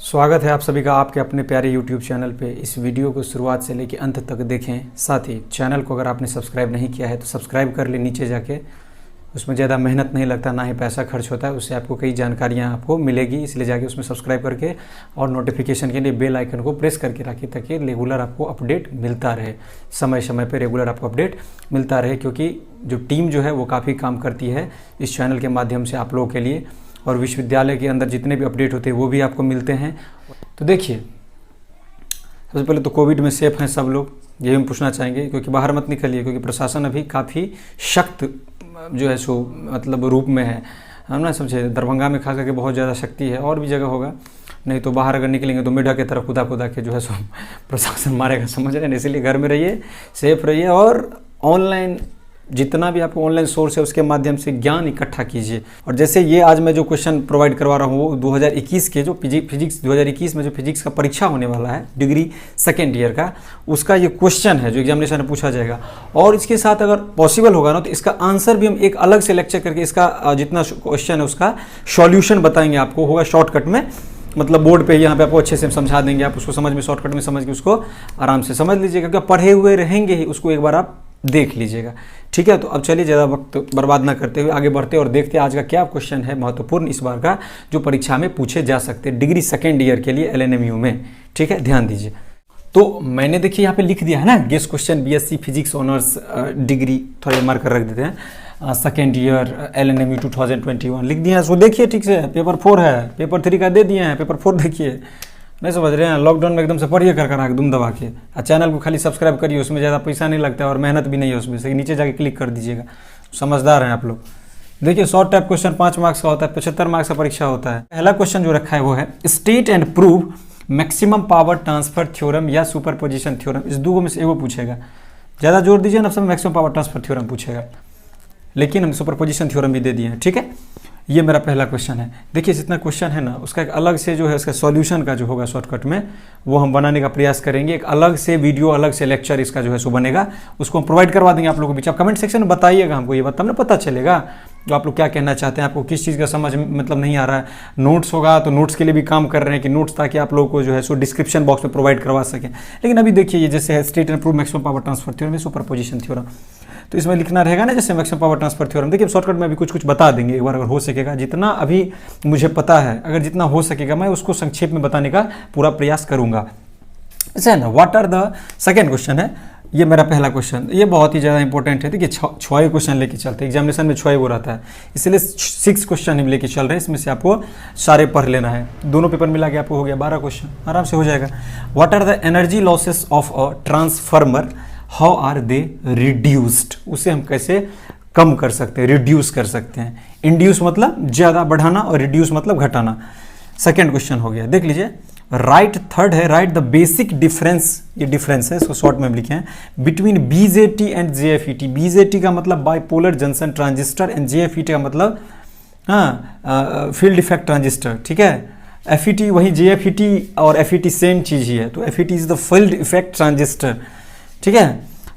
स्वागत है आप सभी का आपके अपने प्यारे YouTube चैनल पे। इस वीडियो को शुरुआत से लेकर अंत तक देखें। साथ ही चैनल को अगर आपने सब्सक्राइब नहीं किया है तो सब्सक्राइब कर ले नीचे जाके। उसमें ज़्यादा मेहनत नहीं लगता, ना ही पैसा खर्च होता है। उससे आपको कई जानकारियाँ आपको मिलेगी, इसलिए जाके उसमें सब्सक्राइब करके और नोटिफिकेशन के लिए बेल आइकन को प्रेस करके रखिए ताकि रेगुलर आपको अपडेट मिलता रहे, समय समय पर रेगुलर आपको अपडेट मिलता रहे। क्योंकि जो टीम जो है वो काफ़ी काम करती है इस चैनल के माध्यम से आप लोगों के लिए, और विश्वविद्यालय के अंदर जितने भी अपडेट होते हैं वो भी आपको मिलते हैं। तो देखिए, सबसे पहले तो कोविड में सेफ हैं सब लोग, यही हम पूछना चाहेंगे। क्योंकि बाहर मत निकलिए, क्योंकि प्रशासन अभी काफ़ी सख्त जो है सो मतलब रूप में है, हम ना समझे। दरभंगा में खास करके बहुत ज़्यादा शक्ति है, और भी जगह होगा। नहीं तो बाहर अगर निकलेंगे तो मेढक की तरफ खुदा के जो है सो प्रशासन मारेगा, समझ रहे हैं। इसलिए घर में रहिए, सेफ रहिए, और ऑनलाइन जितना भी आपको ऑनलाइन सोर्स है उसके माध्यम से ज्ञान इकट्ठा कीजिए। और जैसे ये आज मैं जो क्वेश्चन प्रोवाइड करवा रहा हूँ वो 2021 के जो फिजिक्स 2021 में जो फिजिक्स का परीक्षा होने वाला है डिग्री सेकेंड ईयर का, उसका ये क्वेश्चन है जो एग्जामिनेशन में पूछा जाएगा। और इसके साथ अगर पॉसिबल होगा ना तो इसका आंसर भी हम एक अलग से लेक्चर करके इसका जितना क्वेश्चन है उसका सॉल्यूशन बताएंगे आपको, होगा शॉर्टकट में। मतलब बोर्ड पे यहाँ पे आपको अच्छे से समझा देंगे, आप उसको समझ में शॉर्टकट में समझ के उसको आराम से समझ लीजिएगा। क्योंकि पढ़े हुए रहेंगे ही, उसको एक बार आप देख लीजिएगा, ठीक है। तो अब चलिए ज़्यादा वक्त बर्बाद ना करते हुए आगे बढ़ते और देखते हैं आज का क्या क्वेश्चन है महत्वपूर्ण इस बार का, जो परीक्षा में पूछे जा सकते हैं डिग्री सेकेंड ईयर के लिए LNMU में, ठीक है। ध्यान दीजिए। तो मैंने देखिए यहाँ पे लिख दिया है ना, guess question BSc physics honours degree, थोड़ा ये मार्कर रख देते हैं, सेकेंड ईयर LNMU 2021 लिख दिया है। सो देखिए ठीक से, पेपर 4 है, पेपर 3 का दे दिए हैं, पेपर 4 देखिए, नहीं समझ रहे हैं। लॉकडाउन में एकदम से पढ़िए कर दुम दबा के। और चैनल को खाली सब्सक्राइब करिए, उसमें ज़्यादा पैसा नहीं लगता है और मेहनत भी नहीं है उसमें से, नीचे जाके क्लिक कर दीजिएगा। समझदार हैं आप लोग। देखिए, शॉर्ट टाइप क्वेश्चन 5 मार्क्स का होता है, 75 मार्क्स का परीक्षा होता है। पहला क्वेश्चन जो रखा है वो है state and prove maximum power transfer theorem या सुपरपोजिशन थ्योरम। इस दो में से एगो पूछेगा। ज़्यादा जोर दीजिए ना, सब मैक्सिमम पावर ट्रांसफर थ्योरम पूछेगा, लेकिन हम सुपरपोजिशन थ्योरम भी दे दिए हैं, ठीक है। ये मेरा पहला क्वेश्चन है। देखिए, जितना क्वेश्चन है ना उसका एक अलग से जो है उसका सॉल्यूशन का जो होगा शॉर्टकट में वो हम बनाने का प्रयास करेंगे। एक अलग से वीडियो, अलग से लेक्चर इसका जो है सो बनेगा, उसको हम प्रोवाइड करवा देंगे आप लोगों के बीच। आप कमेंट सेक्शन में बताइएगा हमको, ये बात तब ना पता चलेगा जो आप लोग क्या कहना चाहते हैं, आपको किस चीज़ का समझ मतलब नहीं आ रहा है। नोट्स होगा तो नोट्स के लिए भी काम कर रहे हैं कि नोट्स ताकि आप लोगों को जो है सो डिस्क्रिप्शन बॉक्स में प्रोवाइड करवा सकें। लेकिन अभी देखिए, ये जैसे है state and prove maximum power transfer theorem, superposition theorem, तो इसमें लिखना रहेगा ना जैसे मैक्सिमम पावर ट्रांसफर थ्योरम। देखिए, शॉर्टकट में अभी कुछ बता देंगे एक बार, अगर हो सकेगा। जितना अभी मुझे पता है, अगर जितना हो सकेगा मैं उसको संक्षेप में बताने का पूरा प्रयास करूंगा, ऐसा है ना। What are the second question है, ये मेरा पहला क्वेश्चन, ये बहुत ही ज़्यादा इंपॉर्टेंट है। देखिए, 6 क्वेश्चन लेके चलते हैं, एग्जामिनेशन में 6 वो रहता है, इसलिए 6 क्वेश्चन हम लेके चल रहे हैं। इसमें से आपको सारे पढ़ लेना है, दोनों पेपर मिला के आपको हो गया 12 क्वेश्चन, आराम से हो जाएगा। What are the energy losses of a transformer, how are they reduced, उसे हम कैसे कम कर सकते हैं, रिड्यूस कर सकते हैं। इंड्यूस मतलब ज़्यादा बढ़ाना और रिड्यूस मतलब घटाना। सेकेंड क्वेश्चन हो गया, देख लीजिए। राइट थर्ड है, राइट द बेसिक डिफरेंस, ये डिफरेंस है, इसको शॉर्ट में लिखे हैं, between BJT and JFET। BJT का मतलब bipolar junction transistor and JFET का मतलब फील्ड इफेक्ट ट्रांजिस्टर, ठीक है। FET वही JFET और FET सेम चीज़ ही है, तो FET is the field effect transistor, ठीक है।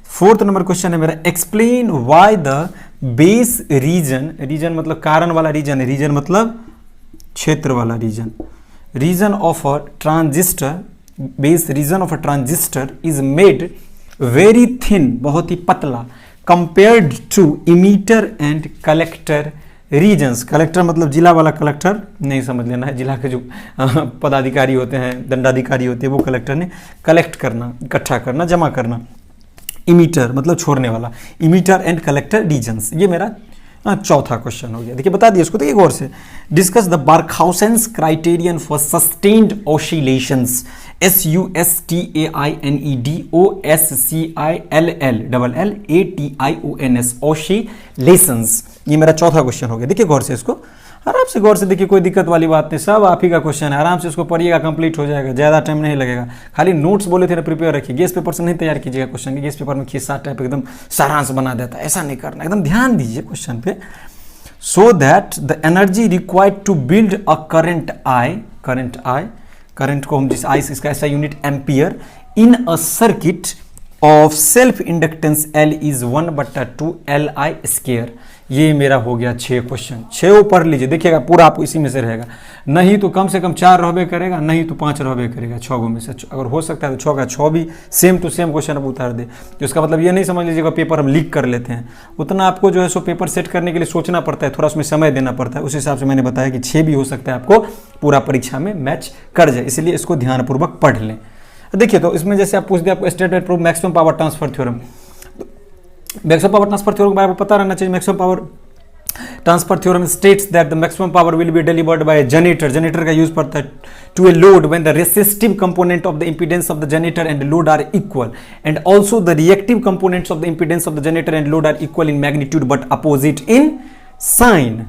फोर्थ नंबर क्वेश्चन है मेरा, explain why the base region, region मतलब कारण वाला रीजन है, रीजन मतलब क्षेत्र वाला region, region of a transistor, base region of a transistor is made very thin, बहुत ही पतला, compared to emitter and collector regions. Collector मतलब जिला वाला कलेक्टर नहीं समझ लेना है, जिला के जो पदाधिकारी होते हैं, दंडाधिकारी होते हैं, वो कलेक्टर ने कलेक्ट करना, इकट्ठा करना, जमा करना। इमीटर मतलब छोड़ने वाला, इमीटर एंड कलेक्टर रीजन्स। ये मेरा चौथा क्वेश्चन हो गया। देखिए, बता दिए उसको, देखिए गौर से। Discuss the Barkhausen's criterion for sustained oscillations, SUSTAINED oscillations. ये मेरा चौथा क्वेश्चन हो गया। देखिए गौर से इसको, आराम से गौर से देखिए, कोई दिक्कत वाली बात नहीं, सब आप ही का क्वेश्चन है, आराम से इसको पढ़िएगा, कंप्लीट हो जाएगा, ज़्यादा टाइम नहीं लगेगा। खाली नोट्स बोले थे ना प्रिपेयर रखिए, गेस पेपर से नहीं तैयार कीजिएगा क्वेश्चन के। गेस पेपर में खिस्सा टाइप एकदम सारांश बना देता है, ऐसा नहीं करना, एकदम ध्यान दीजिए क्वेश्चन पे। So that the energy required to build a current I, current को हम जिस आई से, इसका ऐसा unit ampere, in a circuit of self inductance L is 1/2 LI square. ये मेरा हो गया 6 क्वेश्चन, 6 पढ़ लीजिए, देखिएगा पूरा आपको इसी में से रहेगा। नहीं तो कम से कम 4 रहबे करेगा, नहीं तो 5 रहबे करेगा 6 गो में से। अगर हो सकता है तो 6 का 6 भी सेम टू सेम क्वेश्चन आप उतार दे। तो इसका मतलब ये नहीं समझ लीजिएगा पेपर हम लीक कर लेते हैं, उतना आपको जो है सो पेपर सेट करने के लिए सोचना पड़ता है, थोड़ा उसमें समय देना पड़ता है। उस हिसाब से मैंने बताया कि 6 भी हो सकता है आपको पूरा परीक्षा में मैच कर जाए, इसलिए इसको ध्यानपूर्वक पढ़ लें। देखिए तो इसमें जैसे आप पूछ दिया आपको standard proof maximum power transfer theorem, maximum power transfer theorem के बारे में पता रहना चाहिए। Maximum power transfer theorem states that the maximum power will be delivered by generator, generator का यूज पड़ता है to a load when the resistive component of the impedance of the generator and load are equal and also the reactive components of the impedance of the generator and load are equal in magnitude but opposite in sign.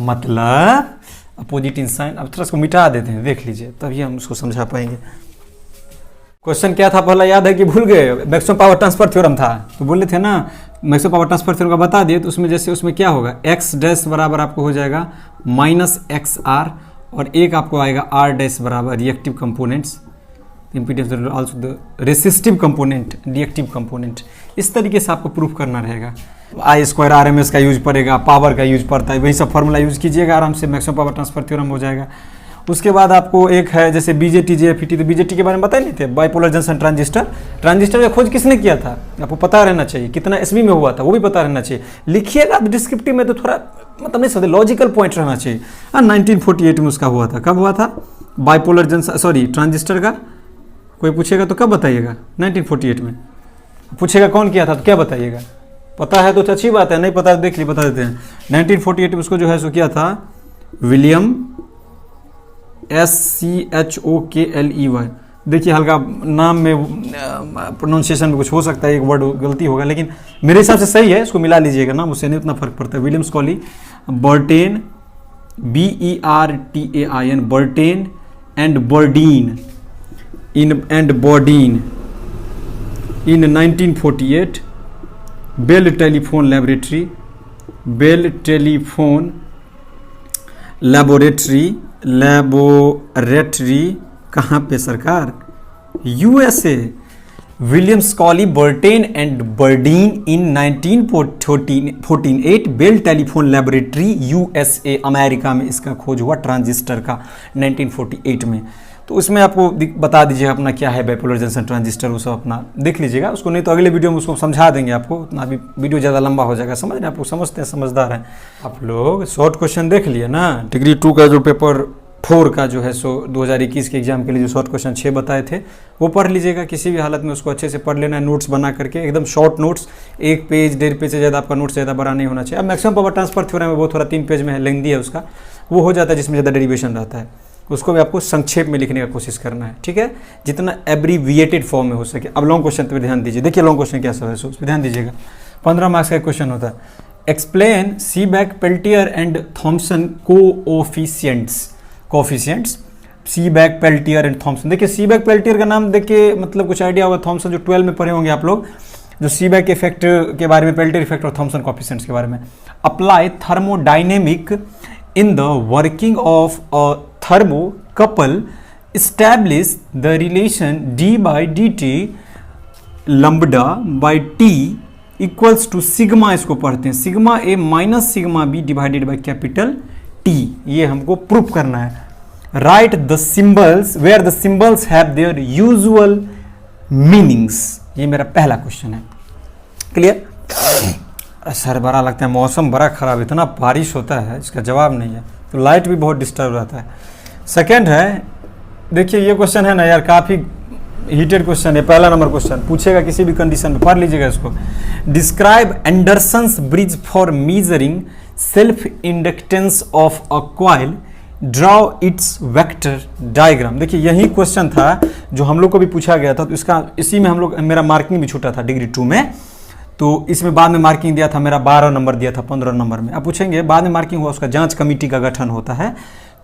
मतलब opposite in sign, अब थोड़ा इसको मिटा देते हैं, देख लीजिए तभी हम उसको समझा पाएंगे। क्वेश्चन क्या था पहला याद है कि भूल गए? मैक्सिमम पावर ट्रांसफर थ्योरम था, तो बोले थे ना मैक्सिमम पावर ट्रांसफर थ्योरम का बता दिए। तो उसमें जैसे उसमें क्या होगा, एक्स डैश बराबर आपको हो जाएगा माइनस एक्स आर, और एक आपको आएगा आर डैश बराबर reactive components impedance also the resistive component reactive component. इस तरीके से आपको प्रूफ करना रहेगा। आई स्क्वायर आर एम एस का यूज पड़ेगा, पावर का यूज पड़ता है, वही सब फॉर्मूला यूज कीजिएगा, आराम से मैक्सिमम पावर ट्रांसफर थ्योरम हो जाएगा। उसके बाद आपको एक है जैसे बीजेटी जेएफईटी, तो बीजेटी के बारे में बता नहीं थे, बाइपोलर जंक्शन ट्रांजिस्टर। ट्रांजिस्टर का खोज किसने किया था आपको पता रहना चाहिए, कितना ईस्वी में हुआ था वो भी पता रहना चाहिए। लिखिएगा डिस्क्रिप्टिव में तो थोड़ा मतलब नहीं समझे, लॉजिकल पॉइंट रहना चाहिए। 1948 में उसका हुआ था। कब हुआ था बाइपोलर जंक्शन, सॉरी ट्रांजिस्टर का? कोई पूछेगा तो कब बताइएगा? 1948 में। पूछेगा कौन किया था तो क्या बताइएगा? पता है तो अच्छी बात है, नहीं पता है देख ली बता देते हैं। 1948 में उसको जो है सो किया था विलियम SCHOKLEY। देखिए हल्का नाम में प्रोनाउंसिएशन में कुछ हो सकता है, एक वर्ड गलती होगा, लेकिन मेरे हिसाब से सही है, इसको मिला लीजिएगा ना, उससे नहीं उतना फर्क पड़ता है। William Shockley Brattain BERTAIN Brattain and Bardeen in 1948 Bell telephone laboratory कहाँ पे सरकार? USA। William Shockley Brattain and Bardeen in 1948 Bell telephone laboratory USA America में इसका खोज हुआ ट्रांजिस्टर का 1948 में। तो उसमें आपको बता दीजिएगा अपना क्या है बाइपोलर जंक्शन ट्रांजिस्टर, वो सब अपना देख लीजिएगा उसको, नहीं तो अगले वीडियो में उसको समझा देंगे आपको, उतना अभी वीडियो ज़्यादा लंबा हो जाएगा। समझ रहे आप लोग, समझते हैं, समझदार हैं आप लोग। शॉर्ट क्वेश्चन देख लिए ना, डिग्री 2 का जो पेपर 4 का जो है सो 2021 के एग्जाम के लिए जो शॉर्ट क्वेश्चन 6 बताए थे वो पढ़ लीजिएगा। किसी भी हालत में उसको अच्छे से पढ़ लेना है, नोट्स बना करके, एकदम शॉर्ट नोट्स, 1 पेज 1.5 पेज से ज़्यादा आपका नोट्स ज़्यादा बड़ा नहीं होना चाहिए। अब मैक्सिमम पावर ट्रांसफर थ्योरम है वो थोड़ा 3 पेज में है, लेंथी है उसका, वो हो जाता है जिसमें ज़्यादा डेरिवेशन रहता है, उसको भी आपको संक्षेप में लिखने का कोशिश करना है, ठीक है, जितना एब्रीविएटेड फॉर्म में हो सके। अब लॉन्ग क्वेश्चन पे ध्यान दीजिए, देखिए लॉन्ग क्वेश्चन क्या सब है उस पर ध्यान दीजिएगा। 15 मार्क्स का क्वेश्चन होता है, explain Seebeck Peltier and Thomson coefficients Seebeck Peltier and Thomson. देखिए सीबैक पेल्टियर का नाम देखिए मतलब कुछ आइडिया होगा, थॉम्सन जो 12 में पढ़े होंगे आप लोग, जो सीबैक इफेक्ट के बारे में, पेल्टियर इफेक्ट और थॉम्सन कोफिशिएंट्स के बारे में। Apply thermodynamic in the working of a thermocouple, establish the relation d by dt lambda by t equals to sigma, इसको पढ़ते हैं sigma a minus sigma b divided by capital T। ये हमको proof करना है। Write the symbols where the symbols have their usual meanings. ये मेरा पहला क्वेश्चन है, क्लियर? सर बड़ा लगता है, मौसम बड़ा ख़राब, इतना बारिश होता है, इसका जवाब नहीं है, तो लाइट भी बहुत डिस्टर्ब रहता है। सेकंड है, देखिए ये क्वेश्चन है ना यार, काफ़ी हीटेड क्वेश्चन है, पहला नंबर क्वेश्चन पूछेगा किसी भी कंडीशन में, पढ़ लीजिएगा इसको। Describe Anderson's bridge for measuring self inductance of a coil, draw its vector diagram. देखिए यही क्वेश्चन था जो हम लोग को भी पूछा गया था, तो इसका इसी में हम लोग, मेरा मार्किंग भी छूटा था डिग्री 2 में, तो इसमें बाद में मार्किंग दिया था, मेरा 12 नंबर दिया था 15 नंबर में। अब पूछेंगे बाद में मार्किंग हुआ, उसका जांच कमेटी का गठन होता है,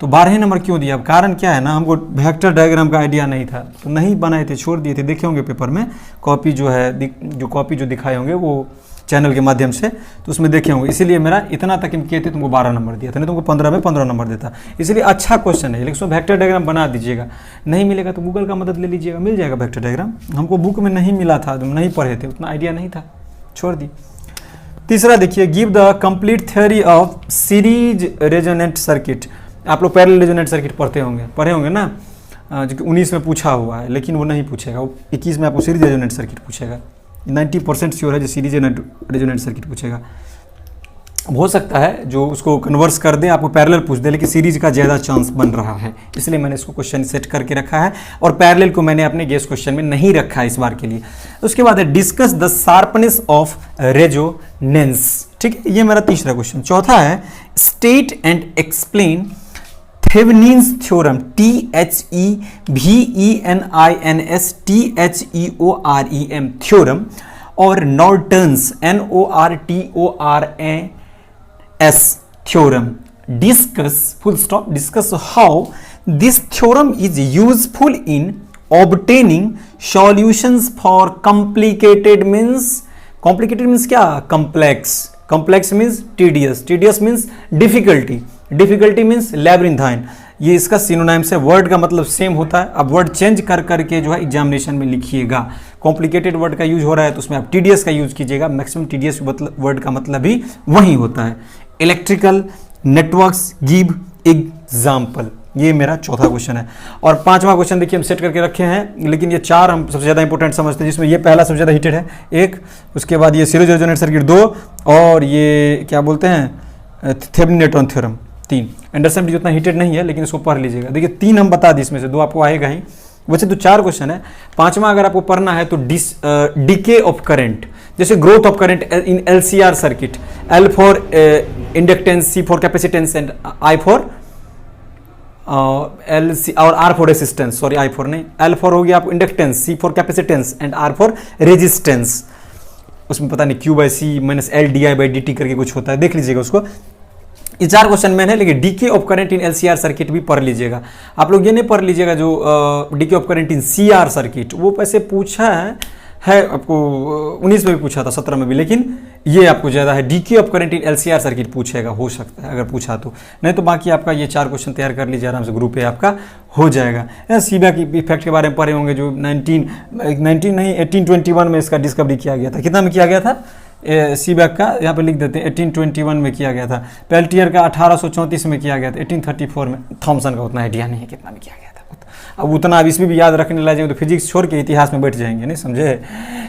तो 12 नंबर क्यों दिया? अब कारण क्या है ना, हमको वेक्टर डायग्राम का आइडिया नहीं था, तो नहीं बनाए थे, छोड़ दिए थे। देखे होंगे पेपर में कॉपी जो है, जो कॉपी जो दिखाए होंगे वो चैनल के माध्यम से, तो उसमें देखे होंगे, इसीलिए मेरा इतना तक किए थे, तुमको 12 नंबर दिया था, नहीं तुमको 15 में 15 नंबर देता। इसलिए अच्छा क्वेश्चन है, लेकिन उसमें वेक्टर डायग्राम बना दीजिएगा। नहीं मिलेगा तो गूगल का मदद ले लीजिएगा, मिल जाएगा वेक्टर डायग्राम। हमको बुक में नहीं मिला था, नहीं पढ़े थे, उतना आइडिया नहीं था, छोड़ दी। तीसरा देखिए, give the complete theory of series resonant circuit. आप लोग पैरेलल रेजोनेंट सर्किट पढ़े होंगे ना, जो कि 19 में पूछा हुआ है, लेकिन वो नहीं पूछेगा, वो 21 में आपको सीरीज रेजोनेंट सर्किट पूछेगा। 90% श्योर है जो सीरीज रेजोनेंट सर्किट पूछेगा। हो सकता है जो उसको कन्वर्स कर दे आपको पैरेलल पूछ दे, लेकिन सीरीज का ज़्यादा चांस बन रहा है, इसलिए मैंने इसको क्वेश्चन सेट करके रखा है और पैरेलल को मैंने अपने गेस क्वेश्चन में नहीं रखा है इस बार के लिए। उसके बाद है discuss the sharpness of resonance. ठीक है, ये मेरा तीसरा क्वेश्चन। चौथा है state and explain Thevenin's theorem, THEVENINS THEOREM theorem, और Norton's NORTORAS theorem. Discuss full stop, discuss how this theorem is useful in obtaining solutions for complicated means, complicated means क्या, complex, complex means tedious, tedious means difficulty, difficulty means labyrinthine. ये इसका synonym से, word का मतलब same होता है, अब word change कर करके जो है एग्जामिनेशन में लिखिएगा। कॉम्प्लिकेटेड वर्ड का यूज हो रहा है तो उसमें आप टीडीएस का यूज कीजिएगा, मैक्सिमम टीडीएस वर्ड का मतलब भी वही होता है। इलेक्ट्रिकल नेटवर्क्स गिव एग्जाम्पल, ये मेरा चौथा क्वेश्चन है। और पांचवा क्वेश्चन देखिए हम सेट करके रखे हैं, लेकिन ये चार हम सबसे ज़्यादा इंपॉर्टेंट समझते हैं, जिसमें ये पहला सबसे ज़्यादा हिटेड है एक, उसके बाद ये सीरीज रेजोनेंट सर्किट 2, और ये क्या बोलते हैं थेवेनिन थ्योरम 3। एंडरसन ब्रिज उतना हिटेड नहीं है, लेकिन इसको पढ़ लीजिएगा। देखिए 3 हम बता दी, इसमें से 2 आपको आएगा ही, वैसे तो 4 क्वेश्चन है। पांचवा अगर आपको पढ़ना है तो डीके ऑफ करंट, जैसे growth of current in LCR circuit, L for inductance, C for capacitance and I for L C और R for resistance, sorry I for नहीं, एल फॉर हो गया आपको inductance, C for capacitance and R for resistance. उसमें पता नहीं Q by C minus L D I by D T करके कुछ होता है, देख लीजिएगा उसको। ये 4 क्वेश्चन में है, लेकिन DK of current in LCR circuit भी पढ़ लीजिएगा। आप लोग ये नहीं पढ़ लीजिएगा जो DK of current in CR circuit, वो पैसे पूछा है आपको 19 में भी पूछा था, 17 में भी, लेकिन ये आपको ज़्यादा है। DK of current in LCR circuit पूछेगा, हो सकता है अगर पूछा तो, नहीं तो बाकी आपका ये 4 क्वेश्चन तैयार कर लीजिए आराम से, ग्रुप ए आपका हो जाएगा। सीबैक इफेक्ट के बारे में पढ़े होंगे, जो 1821 में इसका डिस्कवरी किया गया था। कितना में किया गया था सीबैक का, यहाँ पे लिख देते हैं 1821 में किया गया था। पेल्टियर का 1834 में किया गया था, 1834 में। थॉमसन का उतना आइडिया नहीं है कितना में किया गया था। अब उतना अब इसमें भी याद रखने लग जाएंगे तो फिजिक्स छोड़ के इतिहास में बैठ जाएंगे, नहीं समझे।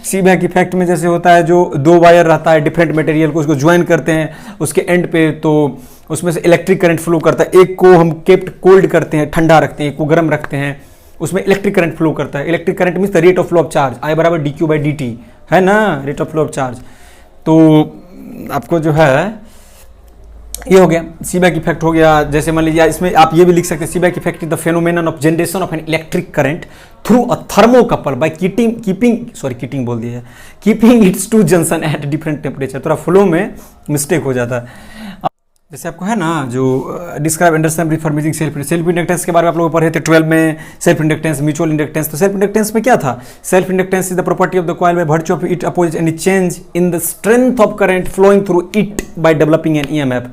सीबैक इफेक्ट में जैसे होता है, जो 2 वायर रहता है डिफरेंट मटेरियल को, उसको ज्वाइन करते हैं उसके एंड पे, तो उसमें से इलेक्ट्रिक करंट फ्लो करता है। एक को हम केप्ट कोल्ड करते हैं, ठंडा रखते हैं, एक को गर्म रखते हैं, उसमें इलेक्ट्रिक करंट फ्लो करता है। Electric current means the rate of flow of charge, I बराबर D Q by D T, है ना, rate of flow of charge. तो आपको जो है ये हो गया, सीबैक इफेक्ट हो गया। जैसे मान लीजिए इसमें आप ये भी लिख सकते हैं, सीबैक effect is the phenomenon of generation of an electric current through a thermocouple by keeping it's to junction at different temperature. थोड़ा फ्लो में मिस्टेक हो जाता है। जैसे आपको है ना जो describe Anderson bridge for measuring self inductance के बारे में आप लोग पढ़े थे 12 में, सेल्फ इंडक्टेंस, म्यूचुअल इंडक्टेंस। तो सेल्फ इंडक्टेंस में क्या था, self inductance is the property of the coil by virtue of it opposite any change in the strength of current flowing through it by developing an EMF,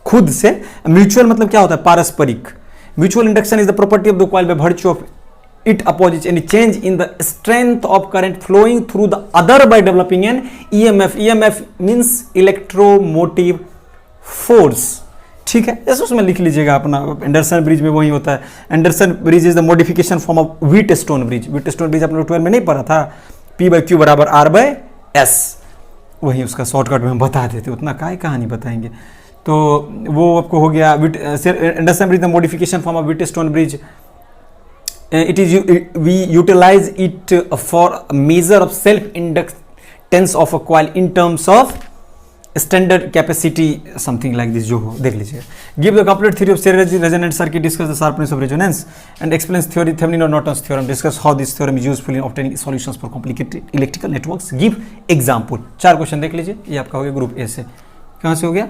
खुद से। Mutual मतलब क्या होता है, पारस्परिक। Mutual induction is the property of the coil by virtue of it opposes any change in the strength of current flowing through the other by developing an EMF. EMF means electromotive force, ठीक है। ऐसे उसमें लिख लीजिएगा अपना। Anderson bridge में वही होता है। Anderson bridge is the modification form of Wheatstone bridge. Wheatstone bridge अपने 12 में नहीं पढ़ा था, P/Q बराबर R/S, वही उसका शॉर्टकट में हम बता देते, उतना काय कहानी बताएंगे। तो वो आपको हो गया Anderson bridge the modification form of Wheatstone bridge. We utilize it for a measure of self inductance of a coil in terms of standard capacity, something like this, जो हो देख लीजिए। Give the complete theory of series resonant circuit, discuss the sharpness of resonance and explains theory Thevenin or Norton's theorem, discuss how this theorem is useful in obtaining solutions for complicated electrical networks, give example। 4 question देख लीजिए। ये आपका हो गया group A से। कहाँ से हो गया,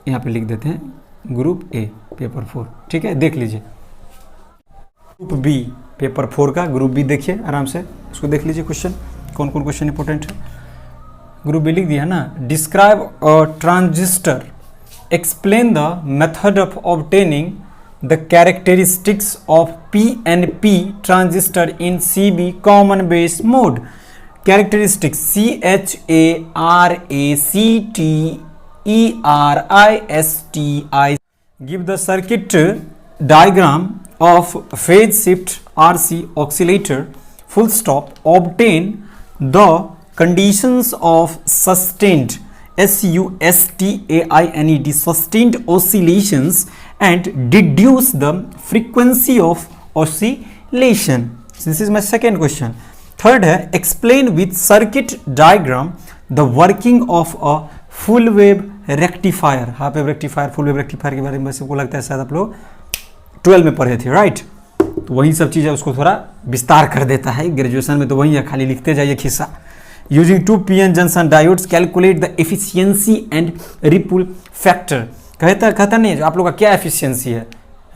यहाँ पे लिख देते हैं ग्रुप ए पेपर 4, ठीक है, देख लीजिए। ग्रुप बी पेपर 4 का ग्रुप बी देखिए आराम से, इसको देख लीजिए क्वेश्चन, कौन कौन क्वेश्चन इंपॉर्टेंट है। ग्रुप बी लिख दिया ना, describe a transistor, explain the method of obtaining the characteristics of PNP transistor in CB common base mode. characteristics, CHARACTERISTI. Give the circuit diagram of phase shift RC oscillator, full stop. Obtain the conditions of sustained SUSTAINED sustained oscillations and deduce the frequency of oscillation. So this is my second question. Third है explain with circuit diagram the working of a full wave rectifier. Half wave rectifier, full wave rectifier के बारे में सबको लगता है शायद आप लोग 12 में पढ़े थे, राइट? तो वही सब चीज़ें उसको थोड़ा विस्तार कर देता है. ग्रेजुएशन में तो वही है, खाली लिखते जाइए खिस्सा. Using 2 PN junction diodes calculate the efficiency and Ripul factor. कहता नहीं है आप लोग का क्या एफिशिएंसी है,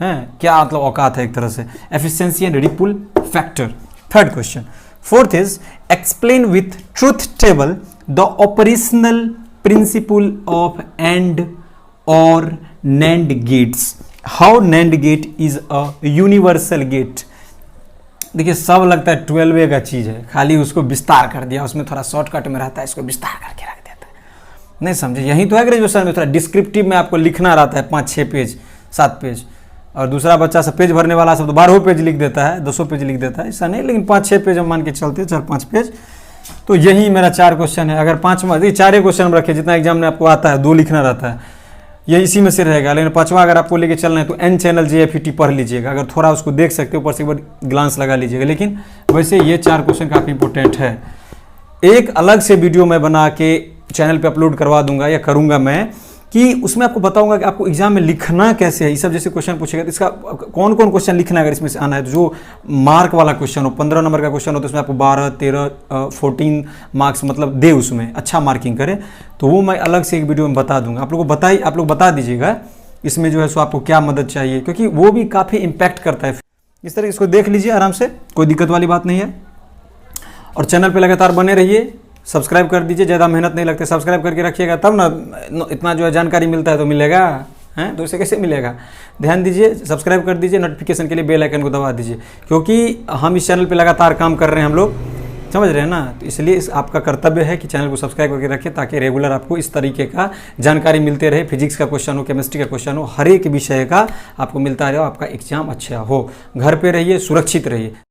क्या मतलब औकात है एक तरह से. Efficiency and Ripul factor. Third question. Fourth is explain with truth table the operational principle of AND or NAND gates. How NAND gate is a universal gate. देखिए सब लगता है 12 का चीज़ है, खाली उसको विस्तार कर दिया, उसमें थोड़ा शॉर्टकट में रहता है, इसको विस्तार करके रख देता है. नहीं समझे? यही तो है ग्रेजुएशन में, थोड़ा डिस्क्रिप्टिव में आपको लिखना रहता है 5-6 पेज 7 पेज. और दूसरा बच्चा सब पेज भरने वाला सब तो 12 पेज लिख देता है, 200 पेज लिख देता है, ऐसा नहीं. लेकिन 5-6 पेज हम मान के चलते हैं, 4-5 पेज. तो यही मेरा 4 क्वेश्चन है. अगर 5वां 4 क्वेश्चन में रखे, जितना एग्जाम में आपको आता है 2 लिखना रहता है, ये इसी में से रहेगा. लेकिन 5वां अगर आपको लेके चलना है तो N चैनल JFET पढ़ लीजिएगा. अगर थोड़ा उसको देख सकते हो ऊपर से एक बार ग्लांस लगा लीजिएगा. लेकिन वैसे ये 4 क्वेश्चन काफ़ी इंपॉर्टेंट है. एक अलग से वीडियो मैं बना के चैनल पे अपलोड करवा दूंगा या करूंगा मैं, कि उसमें आपको बताऊंगा कि आपको एग्जाम में लिखना कैसे है. ये सब जैसे क्वेश्चन पूछेगा तो इसका कौन कौन क्वेश्चन लिखना है अगर इसमें से आना है. तो जो मार्क वाला क्वेश्चन हो, 15 नंबर का क्वेश्चन हो, तो उसमें आपको 12, 13, 14 मार्क्स मतलब दे, उसमें अच्छा मार्किंग करे. तो वो मैं अलग से एक वीडियो में बता दूंगा. आप लोग बता दीजिएगा इसमें जो है सो आपको क्या मदद चाहिए, क्योंकि वो भी काफ़ी इम्पैक्ट करता है. इस तरह इसको देख लीजिए आराम से, कोई दिक्कत वाली बात नहीं है. और चैनल पर लगातार बने रहिए, सब्सक्राइब कर दीजिए. ज़्यादा मेहनत नहीं लगती, सब्सक्राइब करके रखिएगा तब ना इतना जो है जानकारी मिलता है तो मिलेगा, हैं तो इसे कैसे मिलेगा. ध्यान दीजिए, सब्सक्राइब कर दीजिए, नोटिफिकेशन के लिए बेल आइकन को दबा दीजिए, क्योंकि हम इस चैनल पे लगातार काम कर रहे हैं हम लोग, समझ रहे हैं ना. तो इसलिए आपका कर्तव्य है कि चैनल को सब्सक्राइब करके रखें, ताकि रेगुलर आपको इस तरीके का जानकारी मिलते रहे. फिजिक्स का क्वेश्चन हो, केमिस्ट्री का क्वेश्चन हो, हर एक विषय का आपको मिलता रहे, आपका एग्जाम अच्छा हो. घर पर रहिए, सुरक्षित रहिए.